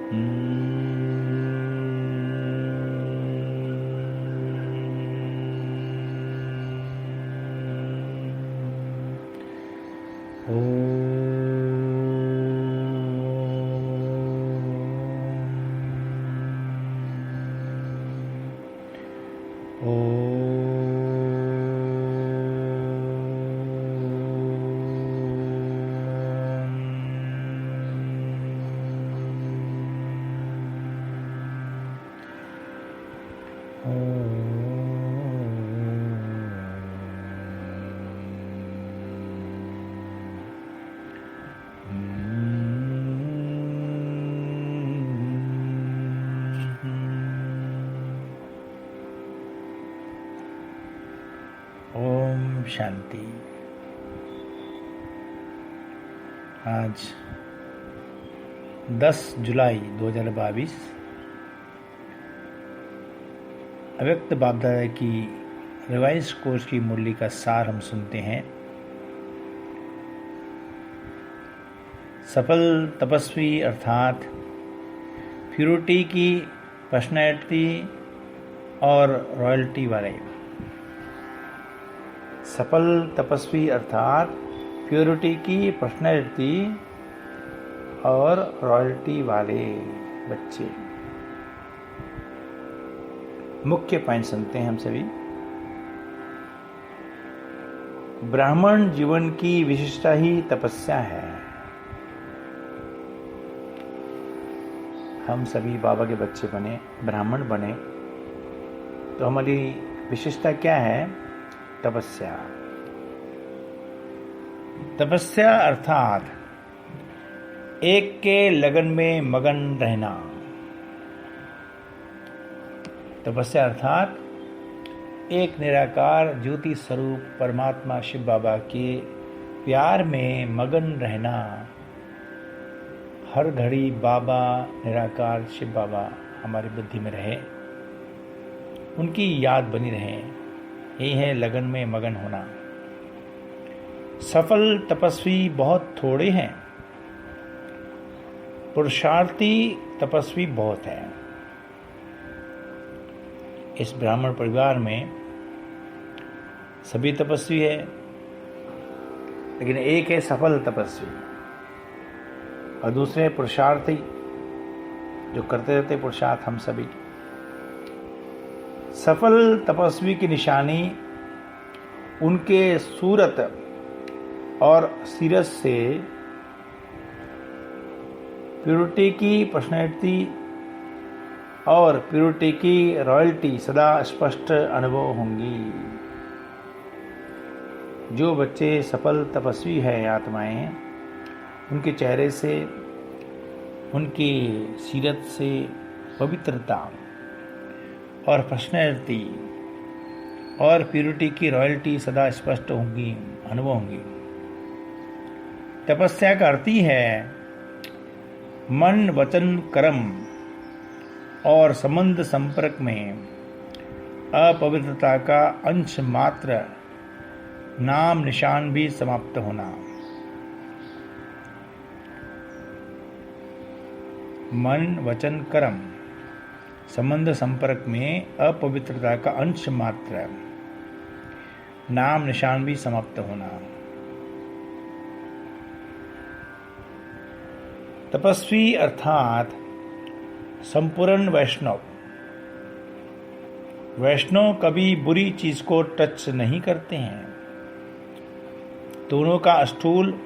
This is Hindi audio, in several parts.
ओम शांति। आज 10 जुलाई 2022 अव्यक्त बाप-दादा की रिवाइज कोर्स की मुरली का सार हम सुनते हैं। सफल तपस्वी अर्थात प्यूरिटी की पर्सनैलिटी और रॉयल्टी वाले। सफल तपस्वी अर्थात प्योरिटी की पर्सनैलिटी और रॉयल्टी वाले बच्चे। मुख्य पॉइंट सुनते हैं हम सभी। ब्राह्मण जीवन की विशिष्टता ही तपस्या है। हम सभी बाबा के बच्चे बने, ब्राह्मण बने, तो हमारी विशिष्टता क्या है? तपस्या। तपस्या अर्थात एक के लगन में मगन रहना। तपस्या अर्थात एक निराकार ज्योति स्वरूप परमात्मा शिव बाबा के प्यार में मगन रहना। हर घड़ी बाबा निराकार शिव बाबा हमारी बुद्धि में रहे, उनकी याद बनी रहे। यही है लगन में मगन होना। सफल तपस्वी बहुत थोड़े हैं, पुरुषार्थी तपस्वी बहुत हैं। इस ब्राह्मण परिवार में सभी तपस्वी है, लेकिन एक है सफल तपस्वी और दूसरे पुरुषार्थी जो करते रहते पुरुषार्थ। हम सभी सफल तपस्वी की निशानी उनके सूरत और सीरत से प्योरिटी की पर्सनैलिटी और प्योरिटी की रॉयल्टी सदा स्पष्ट अनुभव होंगी। जो बच्चे सफल तपस्वी हैं आत्माएं, उनके चेहरे से, उनकी सीरत से पवित्रता और पर्सनैलिटी और प्योरिटी की रॉयल्टी सदा स्पष्ट होंगी, अनुभव होंगी। तपस्या का अर्थ ही है मन वचन कर्म और संबंध संपर्क में अपवित्रता का अंश मात्र नाम निशान भी समाप्त होना। मन वचन कर्म संबंध संपर्क में अपवित्रता का अंश मात्र नाम निशान भी समाप्त होना। तपस्वी अर्थात संपूर्ण वैष्णव। वैष्णव कभी बुरी चीज को टच नहीं करते हैं। दोनों का स्थूल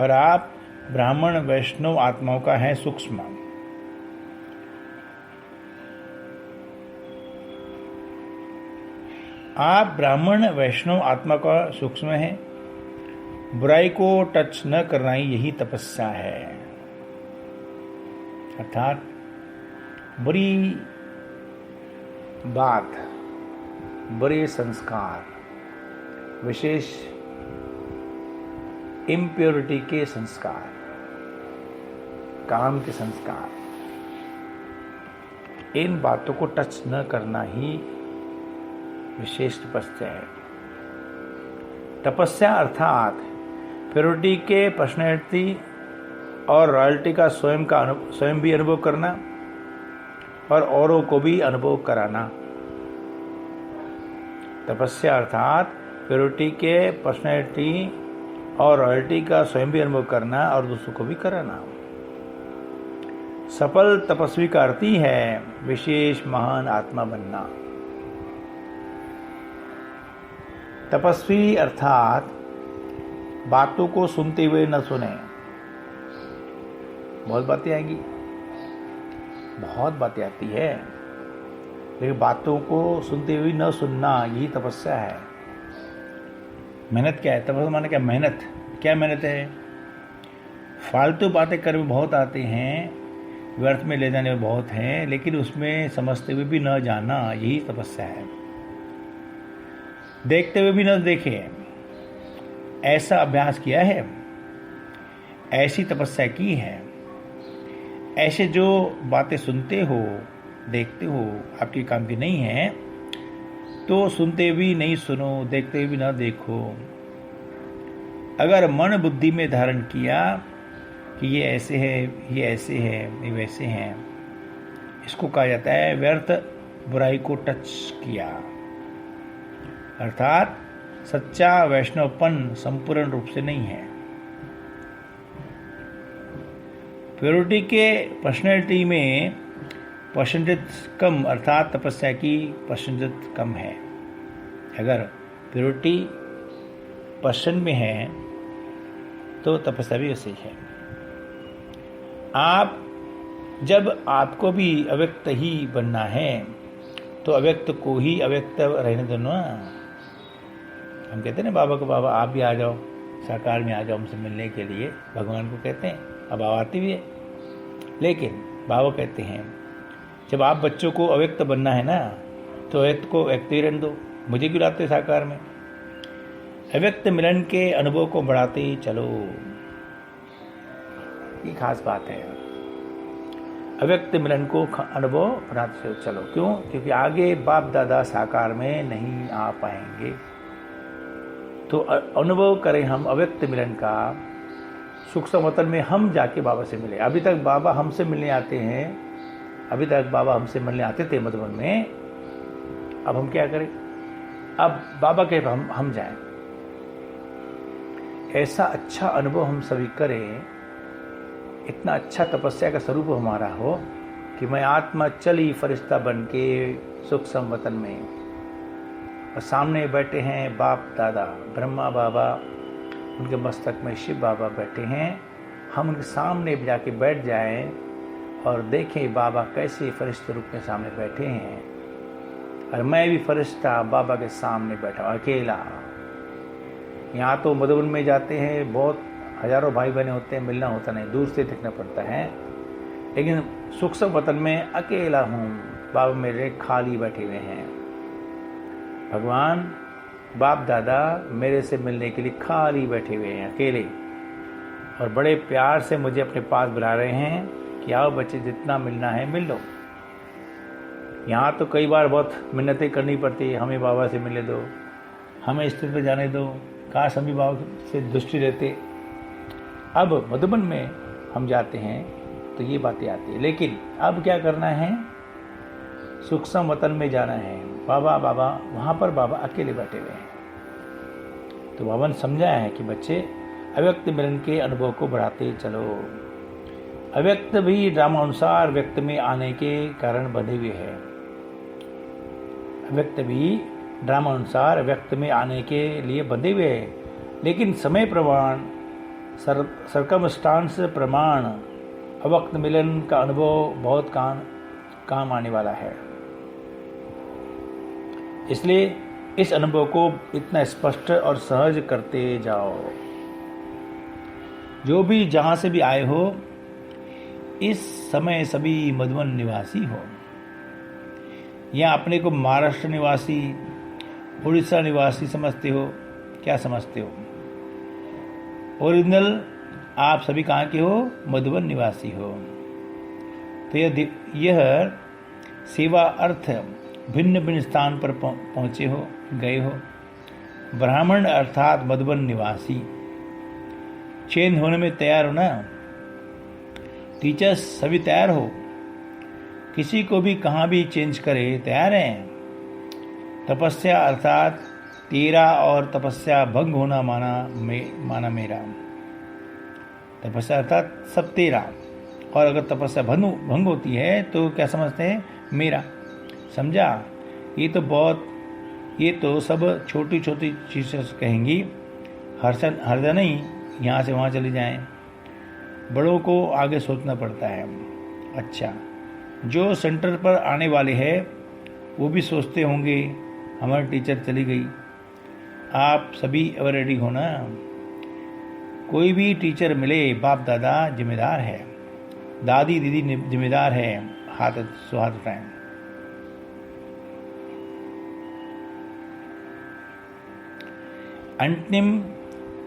और आप ब्राह्मण वैष्णव आत्माओं का है सूक्ष्म। आप ब्राह्मण वैष्णव आत्मा का सूक्ष्म है। बुराई को टच न करना ही यही तपस्या है। अर्थात बुरी बात, बुरे संस्कार, विशेष इम्प्योरिटी के संस्कार, काम के संस्कार, इन बातों को टच न करना ही विशेष तपस्या है। तपस्या अर्थात प्योरिटी के पर्सनैलिटी और रॉयल्टी का स्वयं भी अनुभव करना और औरों को भी अनुभव कराना। तपस्या अर्थात प्योरिटी के पर्सनैलिटी और रॉयल्टी का स्वयं भी अनुभव करना और दूसरों को भी कराना। सफल तपस्वी का अर्थ ही है विशेष महान आत्मा बनना। तपस्वी अर्थात बातों को सुनते हुए न सुने। बहुत बातें आएंगी, बहुत बातें आती है, लेकिन बातों को सुनते हुए न सुनना, यही तपस्या है। मेहनत क्या है? तपस्या माने क्या? मेहनत। क्या मेहनत है? फालतू बातें करने में बहुत आते हैं, व्यर्थ में ले जाने में बहुत हैं, लेकिन उसमें समझते हुए भी न जाना, यही तपस्या है। देखते हुए भी न देखे, ऐसा अभ्यास किया है, ऐसी तपस्या की है। ऐसे जो बातें सुनते हो, देखते हो, आपके काम की नहीं है, तो सुनते भी नहीं सुनो, देखते भी ना देखो। अगर मन बुद्धि में धारण किया कि ये ऐसे है, ये ऐसे है, ये वैसे हैं, इसको कहा जाता है व्यर्थ बुराई को टच किया। अर्थात सच्चा वैष्णवपन संपूर्ण रूप से नहीं है। प्योरिटी के पर्सनैलिटी में परसेंटेज कम, अर्थात तपस्या की परसेंटेज कम है। अगर प्योरिटी परसेंट में है तो तपस्या भी वैसे ही है। आप जब आपको भी अव्यक्त ही बनना है तो अव्यक्त को ही अव्यक्त रहने दो ना। हम कहते हैं ना बाबा को, बाबा आप भी आ जाओ, साकार में आ जाओ हमसे मिलने के लिए, भगवान को कहते हैं। अब आती भी है, लेकिन बाबा कहते हैं जब आप बच्चों को अव्यक्त बनना है ना, तो अव्यक्त को व्यक्त ही रहने दो। मुझे क्यों लाते साकार में? अव्यक्त मिलन के अनुभव को बढ़ाते ही चलो, ये खास बात है। अव्यक्त मिलन को अनुभव बढ़ाते चलो। क्यों? क्योंकि आगे बाप दादा साकार में नहीं आ पाएंगे, तो अनुभव करें हम अव्यक्त मिलन का। सूक्ष्म वतन में हम जाके बाबा से मिले। अभी तक बाबा हमसे मिलने आते हैं, अभी तक बाबा हमसे मिलने आते थे मधुबन में। अब हम क्या करें? अब बाबा के हम जाएं। ऐसा अच्छा अनुभव हम सभी करें, इतना अच्छा तपस्या का स्वरूप हमारा हो कि मैं आत्मा चली फरिश्ता बन के सूक्ष्म वतन में, और सामने बैठे हैं बाप दादा ब्रह्मा बाबा, उनके मस्तक में शिव बाबा बैठे हैं। हम उनके सामने जाके बैठ जाएं और देखें बाबा कैसे फरिश्ते रूप में सामने बैठे हैं, और मैं भी फरिश्ता बाबा के सामने बैठा अकेला। यहाँ तो मधुबन में जाते हैं, बहुत हजारों भाई बहने होते हैं, मिलना होता नहीं, दूर से देखना पड़ता है। लेकिन सूक्ष्म वतन में अकेला हूँ, बाबा मेरे खाली बैठे हुए हैं। भगवान बाप दादा मेरे से मिलने के लिए खाली बैठे हुए हैं, अकेले, और बड़े प्यार से मुझे अपने पास बुला रहे हैं कि आओ बच्चे, जितना मिलना है मिल लो। यहाँ तो कई बार बहुत मिन्नतें करनी पड़ती है, हमें बाबा से मिलने दो, हमें स्थिति पर जाने दो, काश हम भी बाबा से दृष्टि रहते। अब मधुबन में हम जाते हैं तो ये बातें आती है, लेकिन अब क्या करना है? सूक्ष्म वतन में जाना है। बाबा बाबा वहाँ पर बाबा अकेले बैठे हुए हैं। तो बाबा ने समझाया है कि बच्चे अव्यक्त मिलन के अनुभव को बढ़ाते चलो। अव्यक्त भी ड्रामानुसार व्यक्त में आने के कारण बंधे हुए हैं। अव्यक्त भी ड्रामानुसार व्यक्त में आने के लिए बंधे हुए हैं, लेकिन समय प्रमाण, सर्कमस्टांस प्रमाण अव्यक्त मिलन का अनुभव बहुत काम आने वाला है। इसलिए इस अनुभव को इतना स्पष्ट और सहज करते जाओ। जो भी जहां से भी आए हो, इस समय सभी मधुबन निवासी हो, या अपने को महाराष्ट्र निवासी, उड़ीसा निवासी समझते हो, क्या समझते हो? ओरिजिनल आप सभी कहाँ के हो? मधुबन निवासी हो। तो यह सेवा अर्थ भिन्न भिन्न स्थान पर पहुँचे हो, गए हो। ब्राह्मण अर्थात मधुबन निवासी, चेंज होने में तैयार हो ना? टीचर्स सभी तैयार हो, किसी को भी कहाँ भी चेंज करे, तैयार हैं? तपस्या अर्थात तेरा और तपस्या भंग होना माना मेरा। तपस्या अर्थात सब तेरा, और अगर तपस्या भंग होती है तो क्या समझते हैं? मेरा। समझा? ये तो सब छोटी छोटी चीज़ें कहेंगी, हर नहीं यहाँ से वहाँ चले जाएं। बड़ों को आगे सोचना पड़ता है। अच्छा, जो सेंटर पर आने वाले हैं वो भी सोचते होंगे हमारी टीचर चली गई। आप सभी एवर रेडी हो ना? कोई भी टीचर मिले, बाप दादा जिम्मेदार है, दादी दीदी जिम्मेदार है। हाथ उठाएं। अंतिम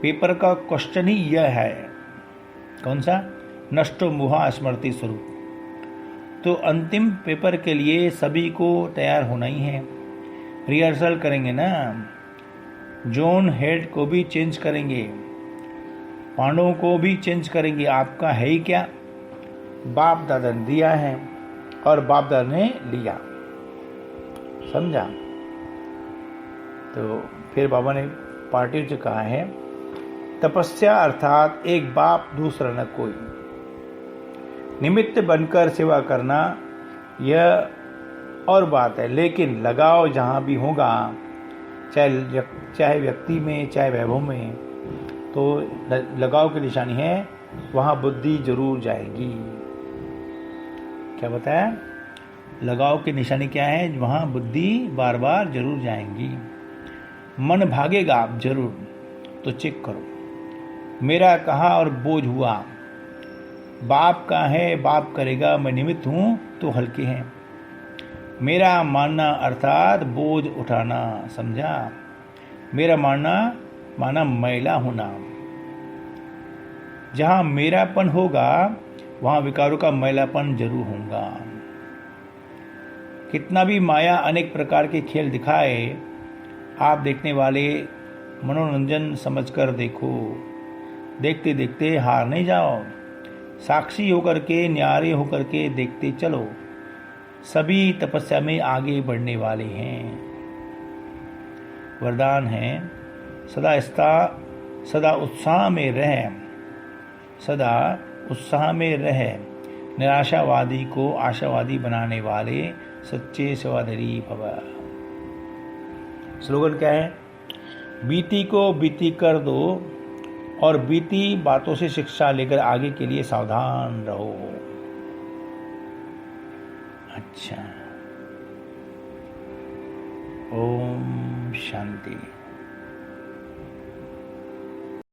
पेपर का क्वेश्चन ही यह है, कौन सा? नष्टो मुहा स्मृति स्वरूप। तो अंतिम पेपर के लिए सभी को तैयार होना ही है। रिहर्सल करेंगे ना, जोन हेड को भी चेंज करेंगे, पांडवों को भी चेंज करेंगे। आपका है ही क्या? बाप दादा ने दिया है और बाप दादा ने लिया। समझा? तो फिर बाबा ने पार्टी से कहा है, तपस्या अर्थात एक बाप दूसरा न कोई, निमित्त बनकर सेवा करना यह और बात है, लेकिन लगाव जहाँ भी होगा, चाहे व्यक्ति में चाहे वैभव में, तो लगाव की निशानी है, वहाँ बुद्धि जरूर जाएगी। क्या बताया? लगाव की निशानी क्या है? वहाँ बुद्धि बार बार जरूर जाएंगी। मन भागेगा आप जरूर, तो चेक करो मेरा कहाँ और बोझ हुआ। बाप का है, बाप करेगा, मैं निमित्त हूँ तो हल्के हैं। मेरा मानना अर्थात बोझ उठाना। समझा? मेरा माना मैला होना। जहाँ मेरापन होगा वहाँ विकारों का मैलापन जरूर होगा। कितना भी माया अनेक प्रकार के खेल दिखाए, आप देखने वाले मनोरंजन समझकर देखो। देखते देखते हार नहीं जाओ, साक्षी होकर के, न्यारे होकर के देखते चलो। सभी तपस्या में आगे बढ़ने वाले हैं। वरदान है, सदा उत्साह में रह, सदा उत्साह में रह। निराशावादी को आशावादी बनाने वाले सच्चे सेवाधरी भव। स्लोगन क्या है? बीती को बीती कर दो और बीती बातों से शिक्षा लेकर आगे के लिए सावधान रहो। अच्छा, ओम शांति।